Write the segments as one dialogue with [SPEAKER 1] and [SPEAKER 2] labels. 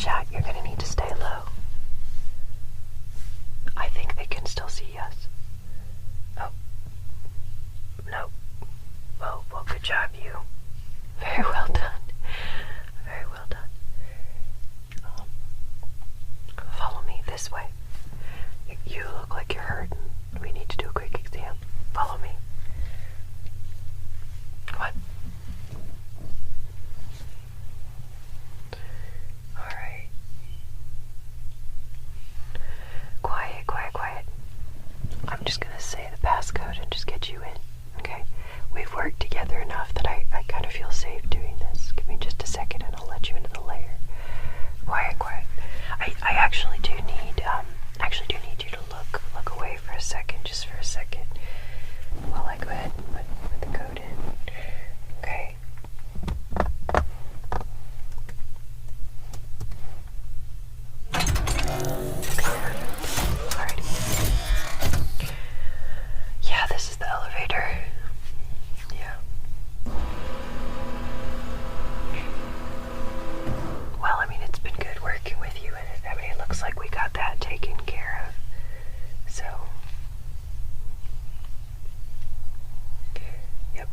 [SPEAKER 1] chat. You're gonna need to stay low. I think they can still see us. Oh. No. Oh, well, good job, you. Very well done. Very well done. Follow me this way. You look like you're hurting. We need to do a quick exam. Follow me. Come on. Alright. Quiet, quiet, quiet. I'm just gonna say the passcode and just get you in, okay? We've worked together enough that I kind of feel safe doing this. Give me just a second and I'll let you into the layer. Quiet, quiet. I actually do need you to look away for a second, just for a second, while I go ahead and put the code in. Okay. Alrighty. Yeah, this is the elevator. Yeah. Well, I mean, it's been good working with you, and it looks like we got that taken care of. So, yep.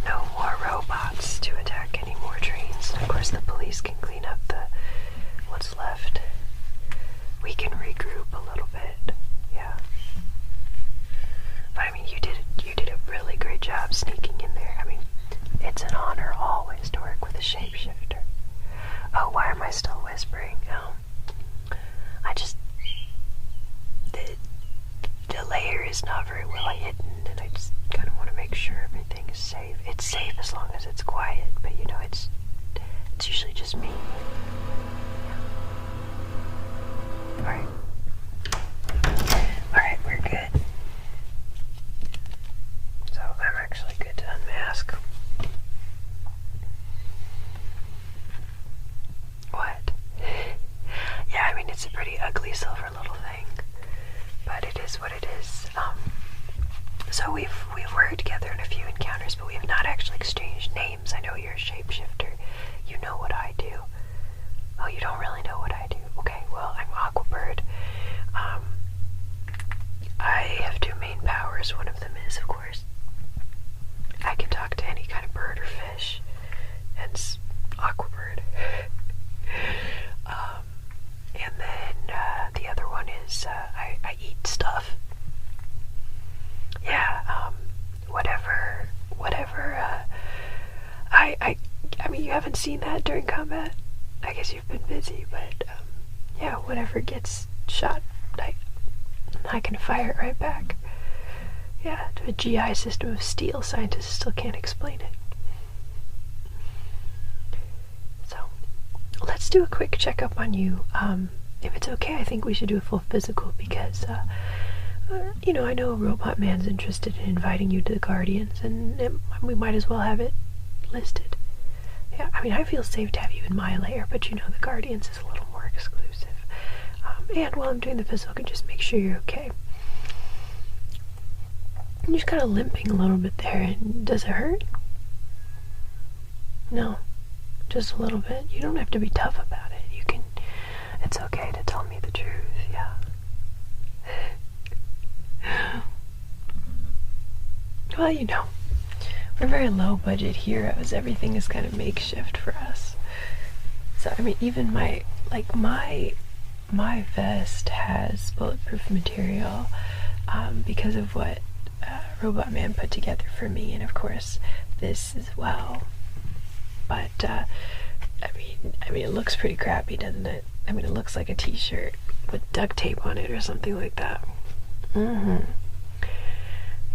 [SPEAKER 1] No more robots to attack any more trains. Of course, the police can clean up what's left. We can regroup a little bit. Yeah. But I mean, you did a really great job sneaking in there. I mean, it's an honor always to work with a shapeshifter. Oh, why am I still whispering? The layer is not very well hidden, and I just kind of want to make sure everything is safe. It's safe as long as it's quiet, but you know, it's usually just me. Yeah. Alright, we're good. So I'm actually good to unmask. What? Yeah, I mean, it's a pretty ugly silver little thing, but it is what it is. So we've worked together in a few encounters, but we have not actually exchanged names. I know you're a shapeshifter. You know what I do. Oh, you don't really know what I do. Okay, well, I'm Aquabird. I have two main powers. One of them is, of course, I can talk to any kind of bird or fish, hence Aquabird. And then the other one is I eat stuff. Yeah, whatever. I mean, you haven't seen that during combat. I guess you've been busy, but yeah, whatever gets shot, I can fire it right back. Yeah, to a GI system of steel, scientists still can't explain it. So, let's do a quick checkup on you. If it's okay, I think we should do a full physical because, you know, I know Robot Man's interested in inviting you to the Guardians, and we might as well have it listed. Yeah, I mean, I feel safe to have you in my lair, but you know, the Guardians is a little more exclusive. And while I'm doing the physical, I can just make sure you're okay. You're just kind of limping a little bit there, and does it hurt? No, just a little bit. You don't have to be tough about it. You can, it's okay to tell me the truth, yeah. Well, you know, we're very low budget heroes. Everything is kind of makeshift for us. So, I mean, even my vest has bulletproof material because of what Robot Man put together for me, and of course this as well. But I mean, it looks pretty crappy, doesn't it? I mean, it looks like a t-shirt with duct tape on it or something like that.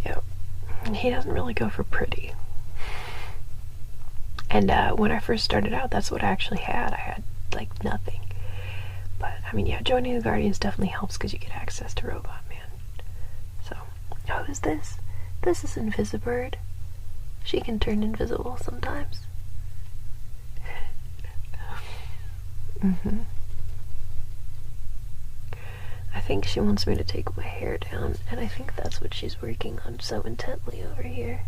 [SPEAKER 1] Yep. He doesn't really go for pretty. And when I first started out, that's what I actually had. I had like nothing. But I mean, yeah, joining the Guardians definitely helps because you get access to Robot Man. So, oh, who's this? This is Invisibird. She can turn invisible sometimes. I think she wants me to take my hair down, and I think that's what she's working on so intently over here.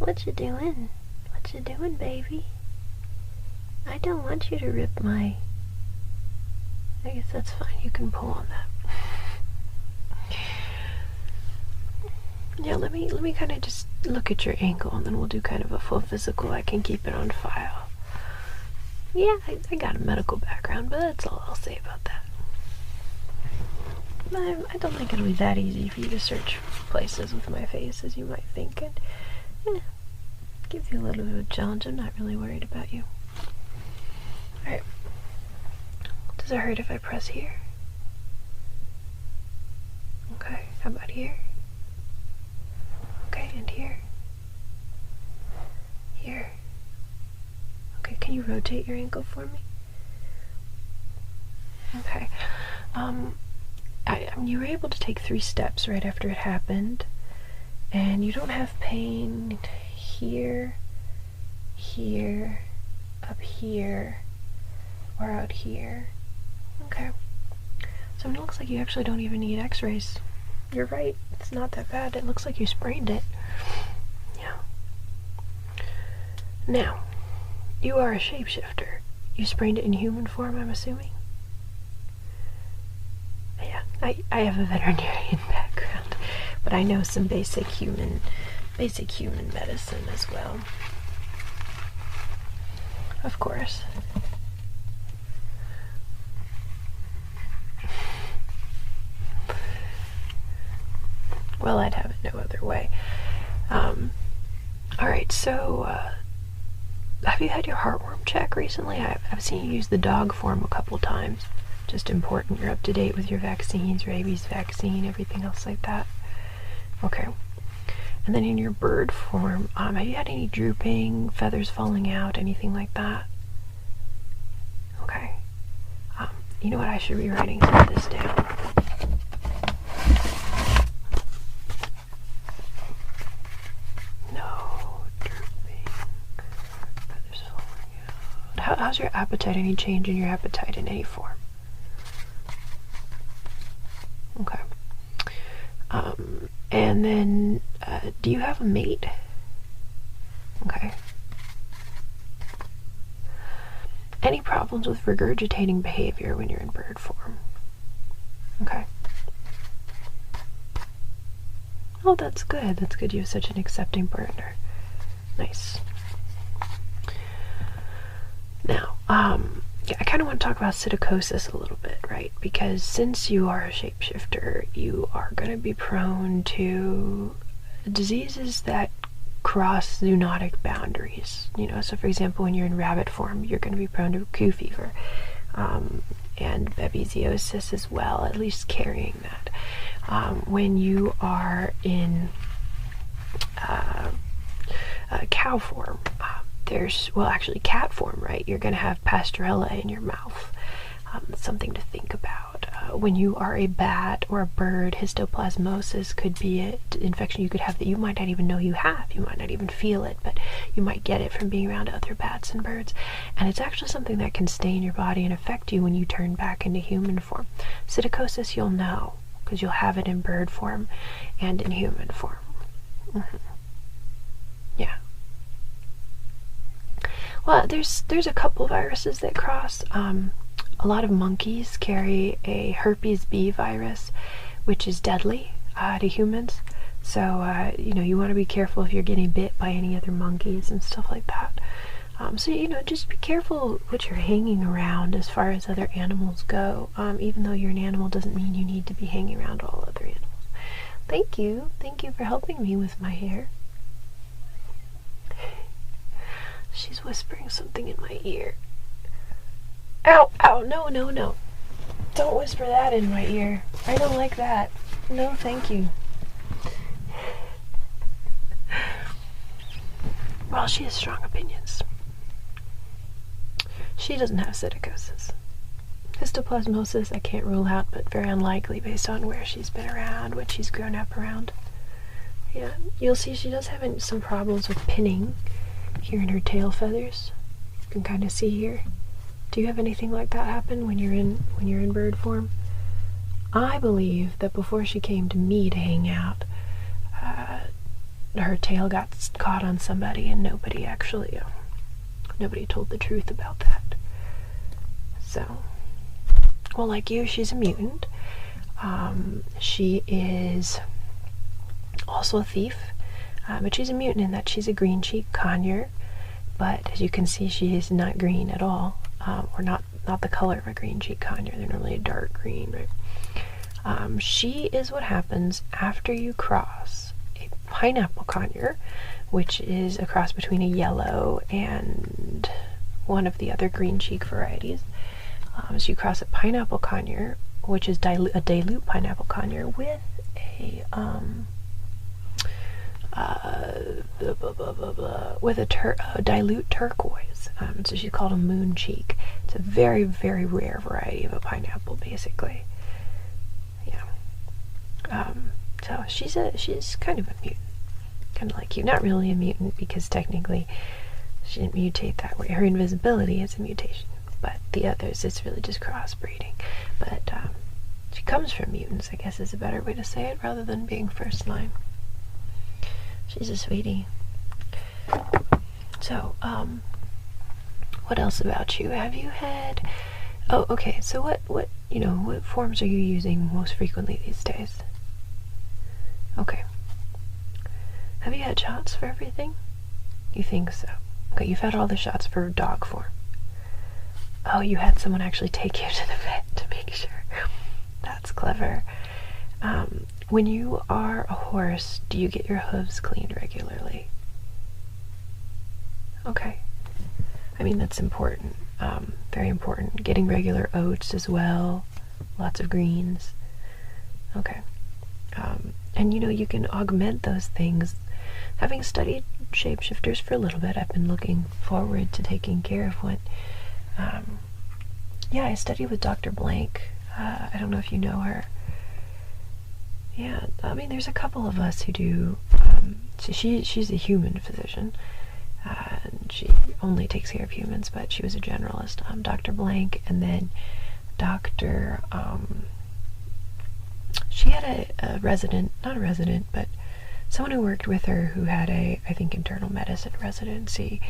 [SPEAKER 1] What you doing? What you doing, baby? I don't want you to rip my... I guess that's fine. You can pull on that. Yeah, let me kind of just look at your ankle, and then we'll do kind of a full physical. I can keep it on file. Yeah, I got a medical background, but that's all I'll say about that. I don't think it'll be that easy for you to search places with my face, as you might think. And yeah, gives you a little bit of a challenge. I'm not really worried about you. Alright. Does it hurt if I press here? Okay, how about here? Okay, and here? Here. Okay, can you rotate your ankle for me? Okay. You were able to take 3 steps right after it happened, and you don't have pain here, here, up here, or out here. Okay. So it looks like you actually don't even need x-rays. You're right, it's not that bad. It looks like you sprained it. Yeah. Now, you are a shapeshifter. You sprained it in human form, I'm assuming? Yeah, I have a veterinarian background, but I know some basic human medicine as well. Of course. Well, I'd have it no other way. Alright, so, have you had your heartworm check recently? I've seen you use the dog form a couple times. Just important you're up to date with your vaccines, rabies vaccine, everything else like that. Okay. And then in your bird form, have you had any drooping, feathers falling out, anything like that? Okay. You know what, I should be writing some of this down. How's your appetite? Any change in your appetite in any form? Okay. And then, do you have a mate? Okay. Any problems with regurgitating behavior when you're in bird form? Okay. Oh, that's good. That's good. You have such an accepting partner. Nice. Now, yeah, I kind of want to talk about psittacosis a little bit, right? Because since you are a shapeshifter, you are going to be prone to diseases that cross zoonotic boundaries. You know, so for example, when you're in rabbit form, you're going to be prone to Q fever, and babesiosis as well, at least carrying that. When you are in cow form, actually cat form, right? You're going to have Pasteurella in your mouth. Something to think about. When you are a bat or a bird, histoplasmosis could be an infection you could have that you might not even know you have. You might not even feel it, but you might get it from being around other bats and birds. And it's actually something that can stay in your body and affect you when you turn back into human form. Psittacosis, you'll know, because you'll have it in bird form and in human form. Yeah. Well, there's a couple viruses that cross. A lot of monkeys carry a herpes B virus, which is deadly to humans. So, you know, you want to be careful if you're getting bit by any other monkeys and stuff like that. So, you know, just be careful what you're hanging around as far as other animals go. Even though you're an animal doesn't mean you need to be hanging around all other animals. Thank you. Thank you for helping me with my hair. She's whispering something in my ear. Ow, ow, no, no, no. Don't whisper that in my ear. I don't like that. No, thank you. Well, she has strong opinions. She doesn't have psittacosis. Histoplasmosis, I can't rule out, but very unlikely based on where she's been around, what she's grown up around. Yeah, you'll see she does have some problems with pinning here in her tail feathers. You can kind of see here. Do you have anything like that happen when you're in bird form? I believe that before she came to me to hang out, her tail got caught on somebody, and nobody told the truth about that. So, well, like you, she's a mutant. She is also a thief, but she's a mutant in that she's a green cheek conure. But as you can see, she is not green at all, or not the color of a green cheek conure. They're normally a dark green, right? She is what happens after you cross a pineapple conure, which is a cross between a yellow and one of the other green cheek varieties. So you cross a pineapple conure, which is a dilute pineapple conure, with a dilute turquoise. So she's called a moon cheek. It's a very, very rare variety of a pineapple, basically. Yeah. So she's kind of a mutant, kind of like you. Not really a mutant because technically she didn't mutate that way. Her invisibility is a mutation, but the others, it's really just crossbreeding. But she comes from mutants, I guess is a better way to say it, rather than being first line. She's a sweetie. So, what else about you? Have you had... Oh, okay, so what forms are you using most frequently these days? Okay. Have you had shots for everything? You think so? Okay, you've had all the shots for dog form. Oh, you had someone actually take you to the vet to make sure. That's clever. When you are a horse, do you get your hooves cleaned regularly? Okay. I mean, that's important. Very important. Getting regular oats as well. Lots of greens. Okay. And you can augment those things. Having studied shapeshifters for a little bit, I've been looking forward to taking care of one. Yeah, I studied with Dr. Blank. I don't know if you know her. Yeah, I mean, there's a couple of us who do. She's a human physician, and she only takes care of humans, but she was a generalist. Dr. Blank, and then Dr. She had a resident, not a resident, but someone who worked with her who had I think, internal medicine residency.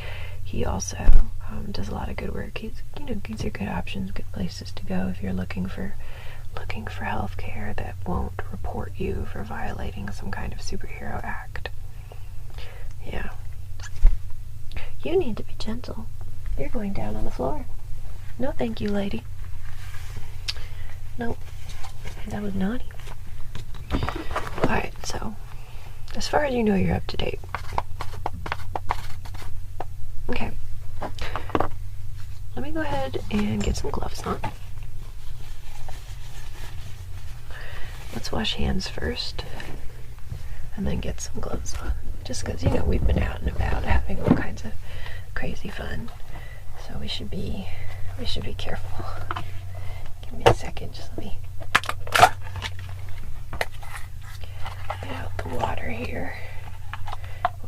[SPEAKER 1] He also does a lot of good work. These are good options, good places to go if you're looking for health care that won't report you for violating some kind of superhero act. Yeah. You need to be gentle. You're going down on the floor. No thank you, lady. Nope. That was naughty. Alright, so as far as you know, you're up to date. Okay. Let me go ahead and get some gloves on. Let's wash hands first, and then get some gloves on. Just because, we've been out and about having all kinds of crazy fun, so we should be careful. Give me a second, just let me get out the water here.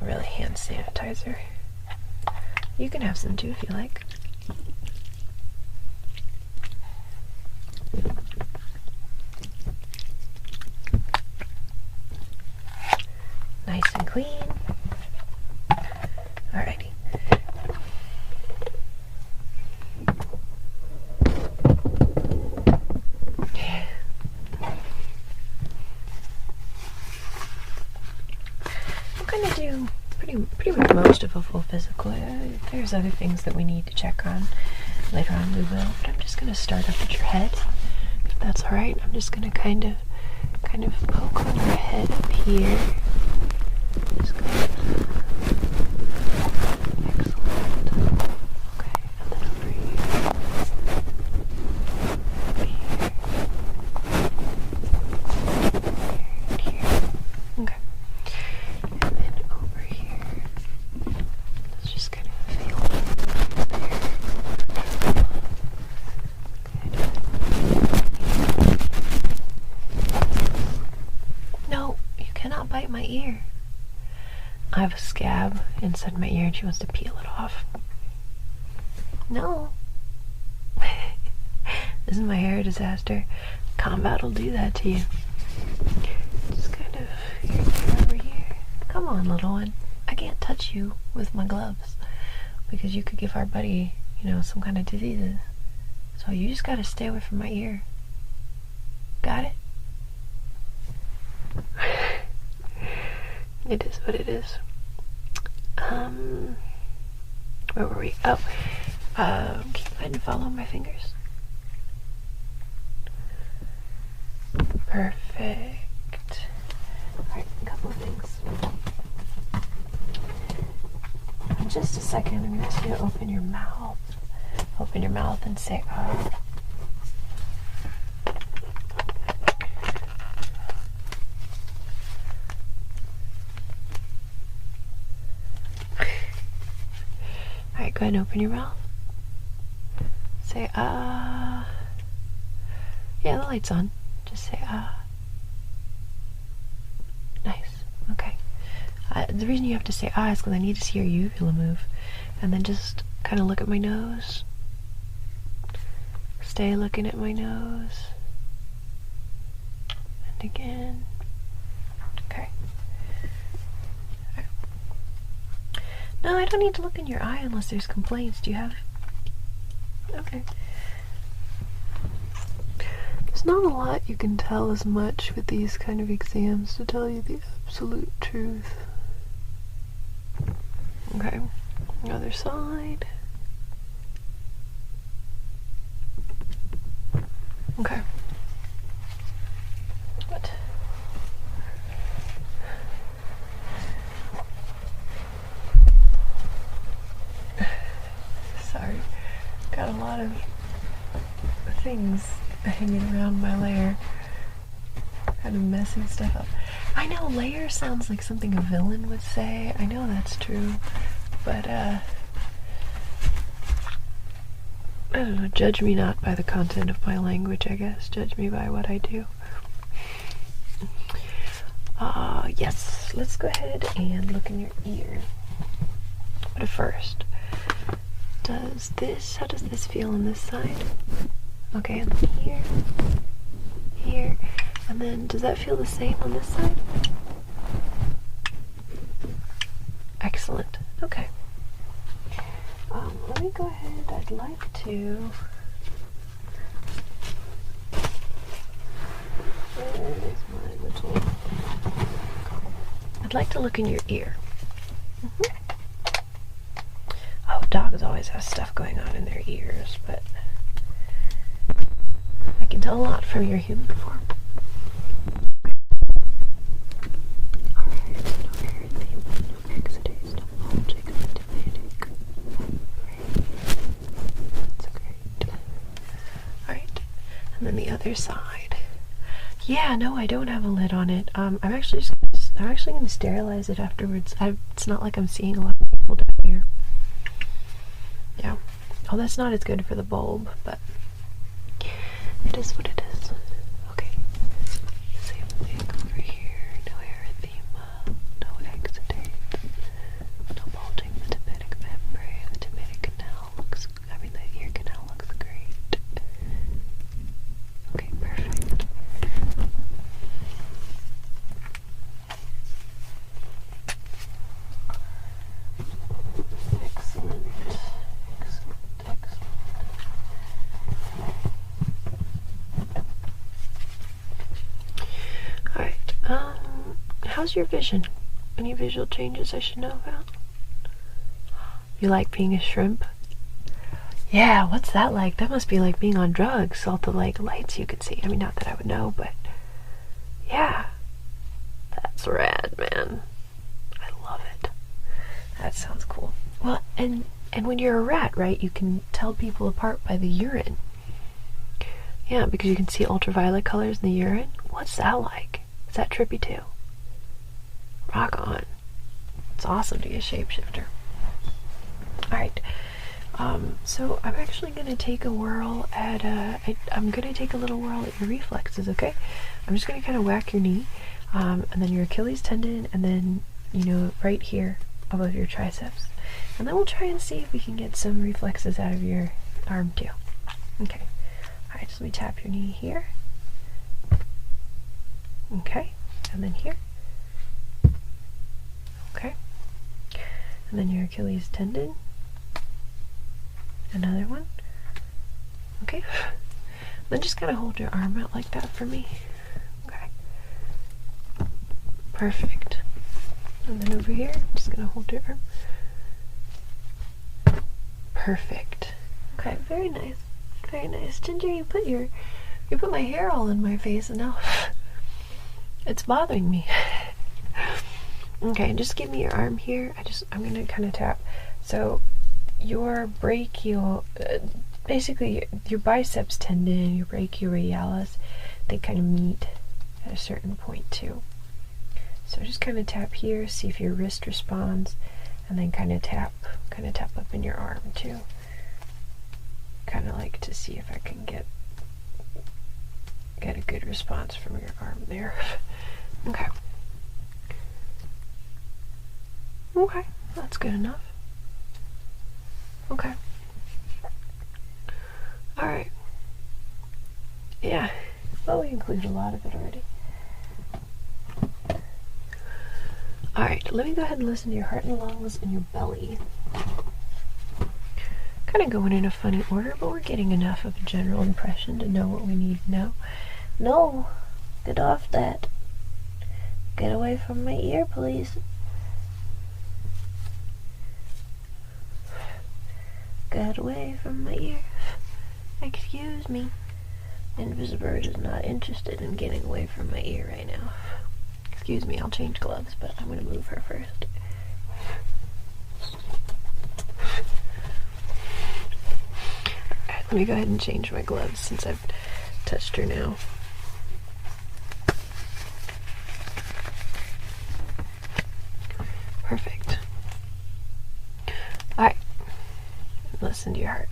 [SPEAKER 1] Really, hand sanitizer. You can have some too if you like. Nice and clean. Alrighty. I'm gonna do pretty much most of a full physical. There's other things that we need to check on later on. We will, but I'm just gonna start up at your head. If that's all right. I'm just gonna kind of poke on your head up here. Just kind of. Excellent. Okay, and then over here. Over here. And here. Okay. And then over here. Let's just kind of feel it there. Good. No, you cannot bite my ear. I have a scab inside my ear and she wants to peel it off. No. Isn't my hair a disaster? Combat will do that to you. Just kind of here, over here. Come on, little one. I can't touch you with my gloves because you could give our buddy, you know, some kind of diseases. So you just gotta stay away from my ear. Got it? It is what it is. Where were we? Oh, can you go ahead and follow my fingers? Perfect. Alright, a couple of things. In just a second, I'm going to ask you to open your mouth. Open your mouth and say, oh. Alright, go ahead and open your mouth. Say, ah. Yeah, the light's on. Just say, ah. Nice. Okay. The reason you have to say ah is because I need to see your uvula move. And then just kind of look at my nose. Stay looking at my nose. And again. Okay. No, I don't need to look in your eye unless there's complaints. Do you have? Okay. There's not a lot you can tell as much with these kind of exams, to tell you the absolute truth. Okay. Other side. Okay. Good. Sorry. Got a lot of things hanging around my layer. Kind of messing stuff up. I know layer sounds like something a villain would say. I know that's true. But, I don't know, judge me not by the content of my language, I guess. Judge me by what I do. Yes, let's go ahead and look in your ear. But first, how does this feel on this side? Okay, and then here, here, and then does that feel the same on this side? Excellent. Okay. Let me go ahead. I'd like to. Where's my little? I'd like to look in your ear. Oh, dogs always have stuff going on in their ears, but I can tell a lot from your human form. And then the other side. Yeah, no, I don't have a lid on it. I'm actually going to sterilize it afterwards. It's not like I'm seeing a lot of people down here. Yeah. Oh, that's not as good for the bulb, but it is what it is. Okay. Same thing over here. No erythema. No exudate. No bulging the tympanic membrane. The tympanic canal looks. The ear canal looks great. Okay, perfect. Excellent. Alright, how's your vision? Any visual changes I should know about? You like being a shrimp? Yeah, what's that like? That must be like being on drugs, all the like lights you could see. I mean, not that I would know, but yeah. That's rad, man. I love it. That sounds cool. Well, and when you're a rat, right, you can tell people apart by the urine. Yeah, because you can see ultraviolet colors in the urine. What's that like? Is that trippy too? Rock on. It's awesome to be a shapeshifter. Alright. So I'm actually going to take a whirl at, I'm going to take a little whirl at your reflexes, okay? I'm just going to kind of whack your knee, and then your Achilles tendon, and then, you know, right here above your triceps. And then we'll try and see if we can get some reflexes out of your arm too. Okay. Alright, just let me tap your knee here. Okay. And then here. Okay. And then your Achilles tendon. Another one. Okay. Then just kind of hold your arm out like that for me. Okay. Perfect. And then over here, just gonna hold your arm. Perfect. Okay, very nice. Very nice. Ginger, you put my hair all in my face and now it's bothering me. Okay, just give me your arm here. I'm gonna kind of tap. So your brachial, basically your biceps tendon, your brachioradialis, they kind of meet at a certain point too. So just kind of tap here, see if your wrist responds, and then kind of tap up in your arm too. Kind of like to see if I can get a good response from your arm there. Okay. Okay, that's good enough. Okay. Alright. Yeah, well, we included a lot of it already. Alright, let me go ahead and listen to your heart and lungs and your belly. Kind of going in a funny order, but we're getting enough of a general impression to know what we need to know. No, get off that. Get away from my ear, please. Get away from my ear. Excuse me. Invisibird is not interested in getting away from my ear right now. Excuse me, I'll change gloves, but I'm going to move her first. Alright, let me go ahead and change my gloves since I've touched her now. Perfect. Alright, listen to your heart.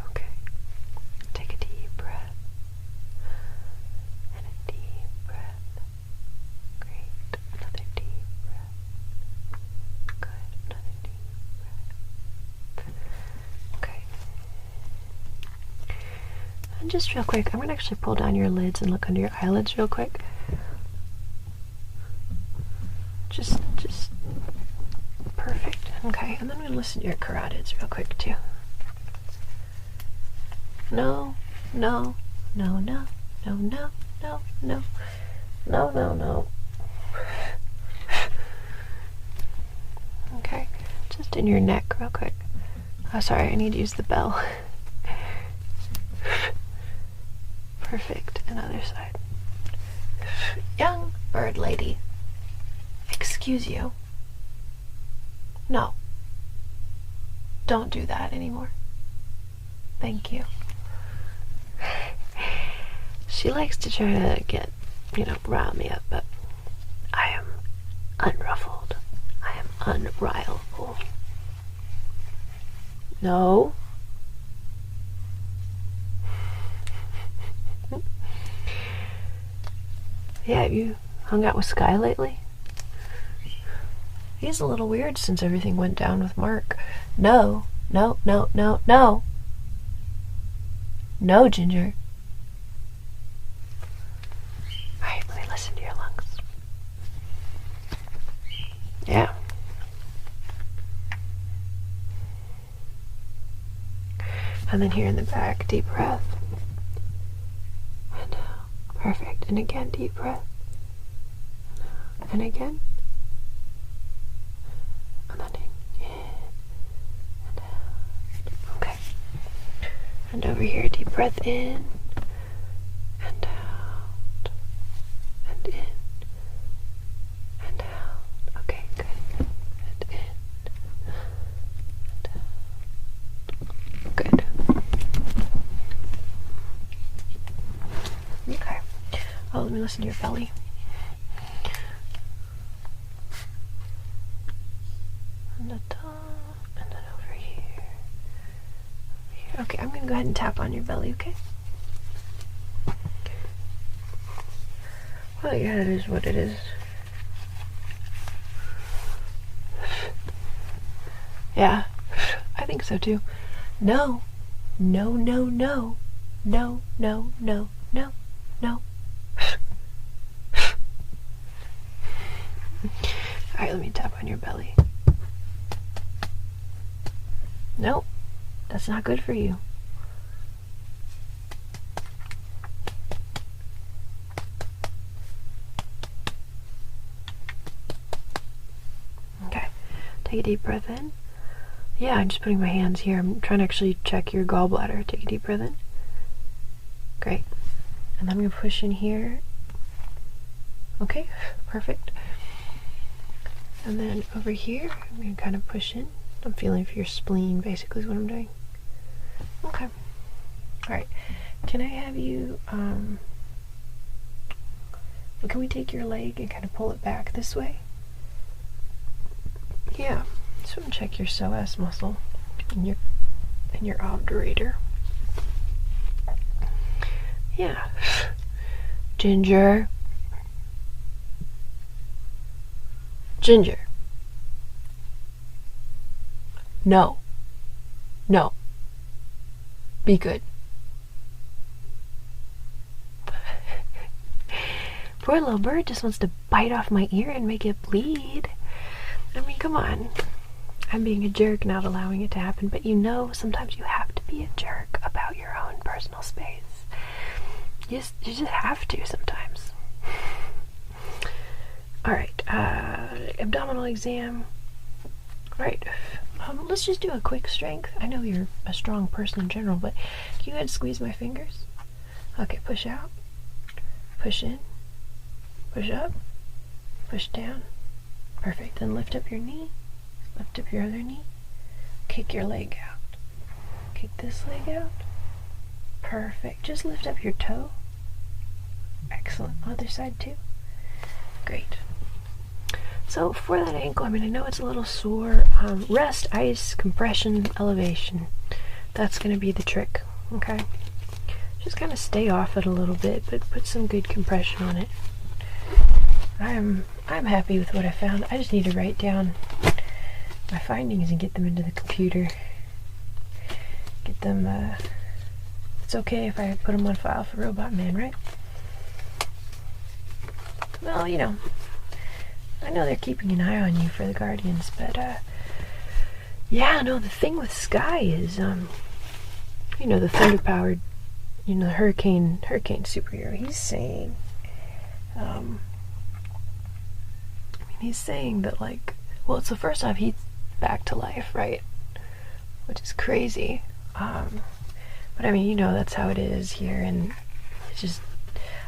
[SPEAKER 1] Okay, take a deep breath and a deep breath. Great, another deep breath. Good, another deep breath. Okay. And just real quick, I'm going to actually pull down your lids and look under your eyelids real quick. Just perfect. Okay, and then I'm going to listen to your carotids real quick too. No, no, no, no, no, no, no, no, no, no, no. Okay, just in your neck real quick. Oh, sorry, I need to use the bell. Perfect, another side. Young bird lady, excuse you. No, don't do that anymore. Thank you. She likes to try to get, rile me up, but I am unruffled. I am unrileable. No. Yeah, have you hung out with Sky lately? He's a little weird since everything went down with Mark. No, no, no, no, no. No, Ginger. Alright, let me listen to your lungs. Yeah. And then here in the back, deep breath. And out. Perfect. And again, deep breath. And again. And then in. And out. Okay. And over here, deep breath in. And out. And in. And out. Okay, good. And in. And out. Good. Okay. Oh, let me listen to your belly. And the top, and then over here. Over here. Okay, I'm gonna go ahead and tap on your belly, okay? Well, yeah, it is what it is. Yeah. I think so too. No. No, no, no. No, no, no, no, no. Alright, let me tap on your belly. Nope. That's not good for you. Okay. Take a deep breath in. Yeah, I'm just putting my hands here. I'm trying to actually check your gallbladder. Take a deep breath in. Great. And then I'm going to push in here. Okay, perfect. And then over here, I'm going to kind of push in. I'm feeling for your spleen, basically, is what I'm doing. Okay. Alright. Can I have you, can we take your leg and kind of pull it back this way? Yeah. Just want to check your psoas muscle and your obturator. Yeah. Ginger. Ginger. No. No. Be good. Poor little bird just wants to bite off my ear and make it bleed. I mean, come on. I'm being a jerk, not allowing it to happen, but you know, sometimes you have to be a jerk about your own personal space. You just have to sometimes. Alright, abdominal exam. Alright, let's just do a quick strength. I know you're a strong person in general, but can you go ahead and squeeze my fingers? Okay, push out, push in, push up, push down. Perfect. Then lift up your knee, lift up your other knee, kick your leg out, kick this leg out. Perfect. Just lift up your toe. Excellent. Other side too. Great. So for that ankle, I mean, I know it's a little sore. Rest, ice, compression, elevation. That's going to be the trick, okay? Just kind of stay off it a little bit, but put some good compression on it. I'm happy with what I found. I just need to write down my findings and get them into the computer. Get them, it's okay if I put them on file for Robot Man, right? Well, you know, I know they're keeping an eye on you for the Guardians, but, yeah, no, the thing with Sky is, you know, the thunder-powered, you know, the hurricane superhero, he's saying, he's saying that, like, well, so first off, he's back to life, right? Which is crazy. But I mean, you know, that's how it is here, and it's just,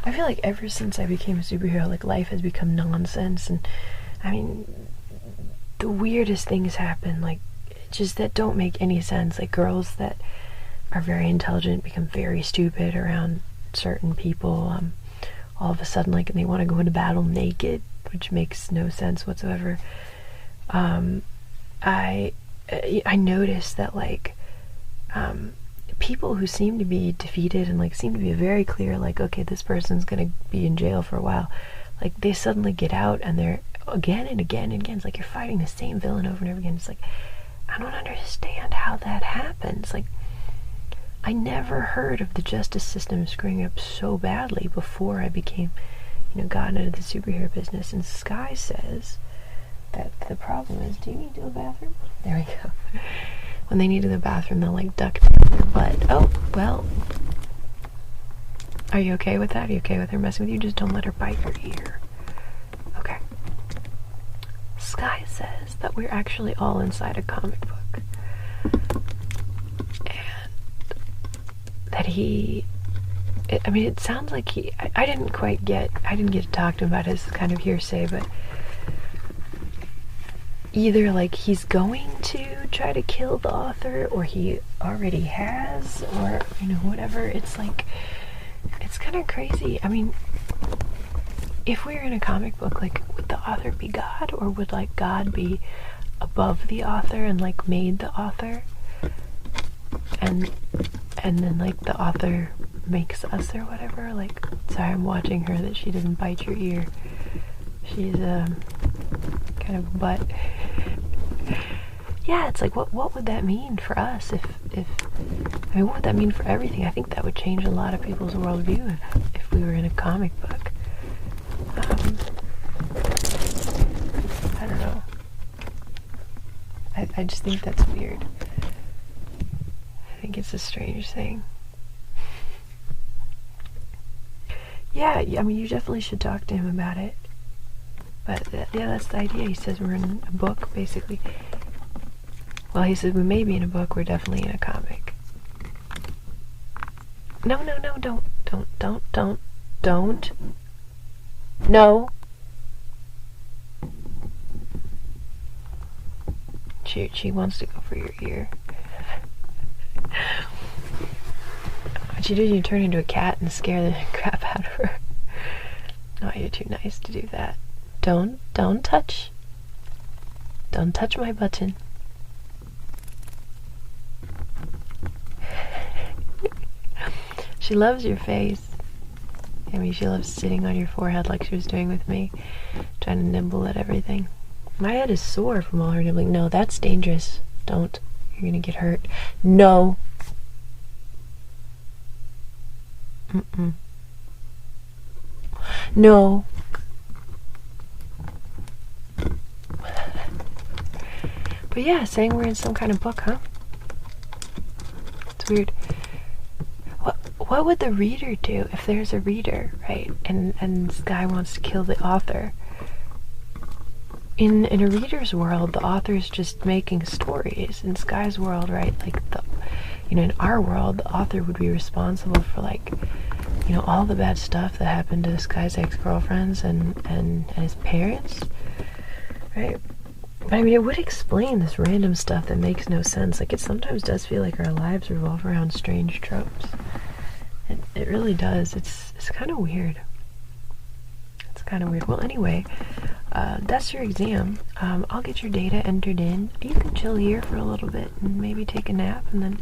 [SPEAKER 1] I feel like ever since I became a superhero, like, life has become nonsense, and, I mean, the weirdest things happen, like, just that don't make any sense. Like, girls that are very intelligent become very stupid around certain people, all of a sudden, like, they want to go into battle naked, which makes no sense whatsoever. I noticed that, like, people who seem to be defeated and, like, seem to be very clear, like, okay, this person's gonna be in jail for a while, like, they suddenly get out and they're again and again and again. It's like you're fighting the same villain over and over again. It's like, I don't understand how that happens. Like, I never heard of the justice system screwing up so badly before I became, you know, got into the superhero business. And Sky says that the problem is, do you need to go to the bathroom? There we go. When they need to go to the bathroom, they'll, like, duck their butt. Oh, well, are you okay with that? Are you okay with her messing with you? Just don't let her bite your ear. Okay. Sky says that we're actually all inside a comic book. And that I mean, it sounds like I didn't get to talk to him about his kind of hearsay, but either, like, he's going to try to kill the author, or he already has, or, you know, whatever. It's like, it's kind of crazy. I mean, if we were in a comic book, like, would the author be God, or would, like, God be above the author and, like, made the author, and then, like, the author makes us or whatever? Like, sorry, I'm watching her, that she doesn't bite your ear. She's kind of butt. yeah, it's like, what would that mean for us if I mean, what would that mean for everything? I think that would change a lot of people's worldview if we were in a comic book. I don't know. I just think that's weird. I think it's a strange thing. Yeah, I mean, you definitely should talk to him about it. But yeah, that's the idea. He says we're in a book, basically. Well, he says we may be in a book, we're definitely in a comic. No, don't. No. She wants to go for your ear. What you do is you turn into a cat and scare the crap out of her. Oh, you're too nice to do that. Don't touch. Don't touch my button. She loves your face. I mean, she loves sitting on your forehead like she was doing with me, trying to nibble at everything. My head is sore from all her nibbling. No, that's dangerous. Don't. You're gonna get hurt. No. No. But yeah, saying we're in some kind of book, huh? It's weird. What would the reader do if there's a reader, right? And this guy wants to kill the author. In a reader's world, the author's just making stories. In Sky's world, right? Like in our world, the author would be responsible for all the bad stuff that happened to Sky's ex-girlfriends and his parents, right? But I mean, it would explain this random stuff that makes no sense. Like, it sometimes does feel like our lives revolve around strange tropes. It really does. It's kind of weird. It's kind of weird. Well, anyway, that's your exam. I'll get your data entered in. You can chill here for a little bit and maybe take a nap, and then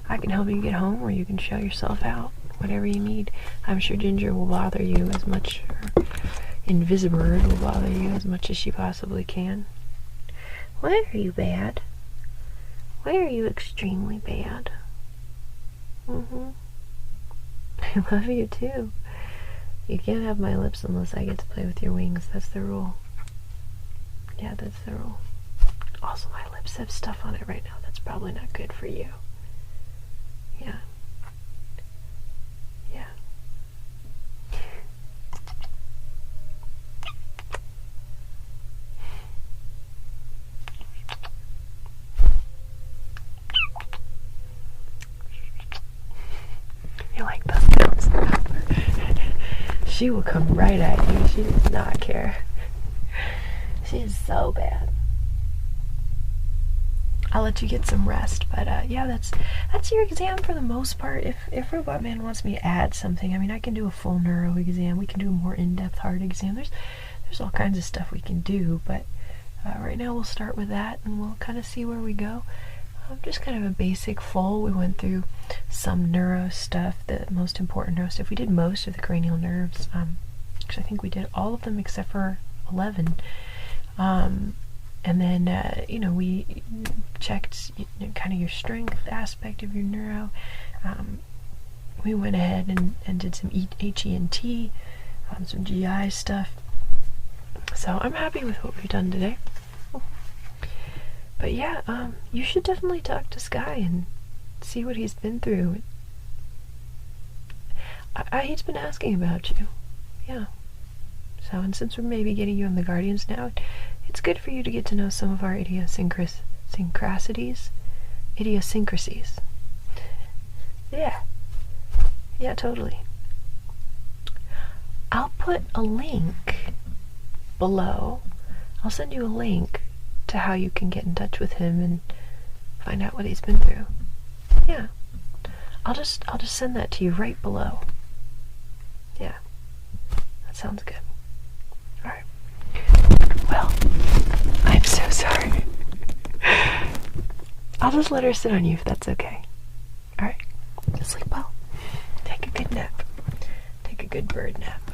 [SPEAKER 1] I can help you get home, or you can show yourself out. Whatever you need. I'm sure Ginger will bother you as much, or Invisibird will bother you as much as she possibly can. Why are you bad? Why are you extremely bad? I love you too. You can't have my lips unless I get to play with your wings. That's the rule. Yeah, that's the rule. Also, my lips have stuff on it right now that's probably not good for you. Yeah. Yeah. You like those sounds? She will come right at you. She does not care. She is so bad. I'll let you get some rest, but yeah, that's your exam for the most part. If Robot Man wants me to add something, I mean, I can do a full neuro exam. We can do a more in-depth heart exam. There's all kinds of stuff we can do, but right now we'll start with that, and we'll kind of see where we go. Just kind of a basic full. We went through some neuro stuff, the most important neuro stuff. We did most of the cranial nerves. Actually, I think we did all of them except for 11. And then, we checked kind of your strength aspect of your neuro. We went ahead and did some HENT, some GI stuff. So I'm happy with what we've done today. But yeah, you should definitely talk to Sky and see what he's been through. He's been asking about you. Yeah. So, and since we're maybe getting you on the Guardians now, it's good for you to get to know some of our idiosyncrasies. Yeah. Yeah, totally. I'll put a link below. I'll send you a link to how you can get in touch with him and find out what he's been through. Yeah. I'll just send that to you right below. Yeah. That sounds good. Alright. Well, I'm so sorry. I'll just let her sit on you if that's okay. Alright. Just sleep well. Take a good nap. Take a good bird nap.